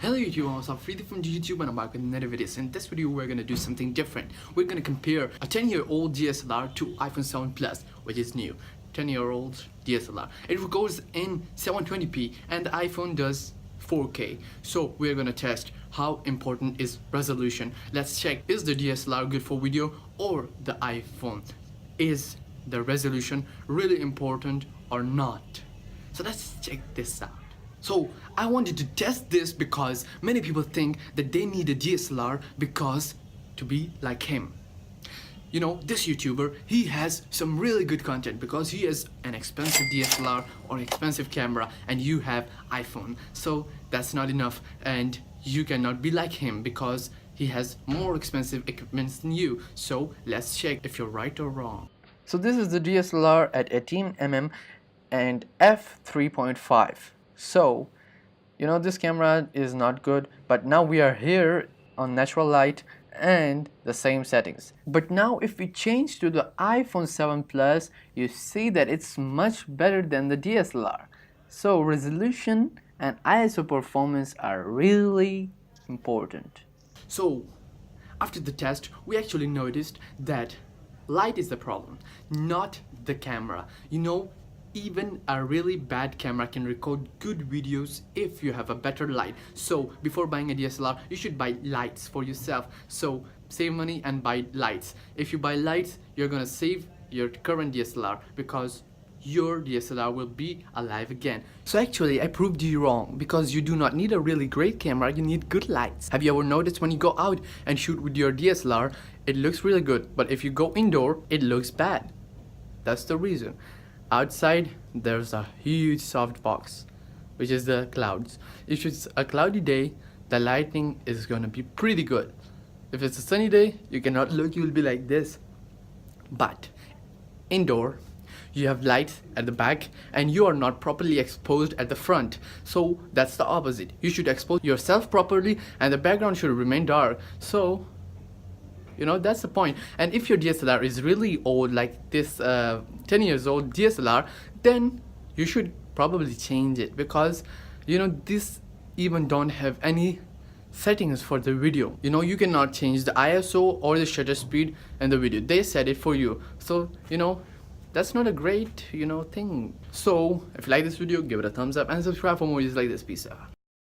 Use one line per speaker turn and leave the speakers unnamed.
Hello YouTube, I'm Freedom from YouTube and I'm back with another video. So in this video we're gonna do something different. We're gonna compare a 10-year-old DSLR to iPhone 7 Plus, which is new. 10-year-old DSLR. It records in 720p and the iPhone does 4K. So we're gonna test how important is resolution. Let's check, is the DSLR good for video or the iPhone? Is the resolution really important or not? So let's check this out. So I wanted to test this because many people think that they need a DSLR because to be like him. You know, this YouTuber, he has some really good content because he has an expensive DSLR or expensive camera and you have iPhone. So that's not enough and you cannot be like him because he has more expensive equipments than you. So let's check if you're right or wrong. So this is the DSLR at 18mm and f3.5. So, you know, this camera is not good, but now we are here on natural light and the same settings. But now if we change to the iPhone 7 Plus, you see that it's much better than the DSLR. So resolution and ISO performance are really important. So after the test, we actually noticed that light is the problem, not the camera. You know, even a really bad camera can record good videos if you have a better light. So before buying a DSLR, you should buy lights for yourself. So save money and buy lights. If you buy lights, you're gonna save your current DSLR because your DSLR will be alive again. So actually I proved you wrong because you do not need a really great camera, you need good lights. Have you ever noticed when you go out and shoot with your DSLR, it looks really good, but if you go indoor, it looks bad. That's the reason. Outside there's a huge softbox, which is the clouds. If it's a cloudy day, the lighting is gonna be pretty good. If it's a sunny day, you cannot look, you will be like this. But indoor, you have lights at the back and you are not properly exposed at the front. So that's the opposite. You should expose yourself properly and the background should remain dark. So you know, that's the point. And if your DSLR is really old, like this 10 years old DSLR, then you should probably change it because, you know, this even don't have any settings for the video. You know, you cannot change the ISO or the shutter speed in the video. They set it for you. So, you know, that's not a great, you know, thing. So, if you like this video, give it a thumbs up and subscribe for more videos like this. Peace out.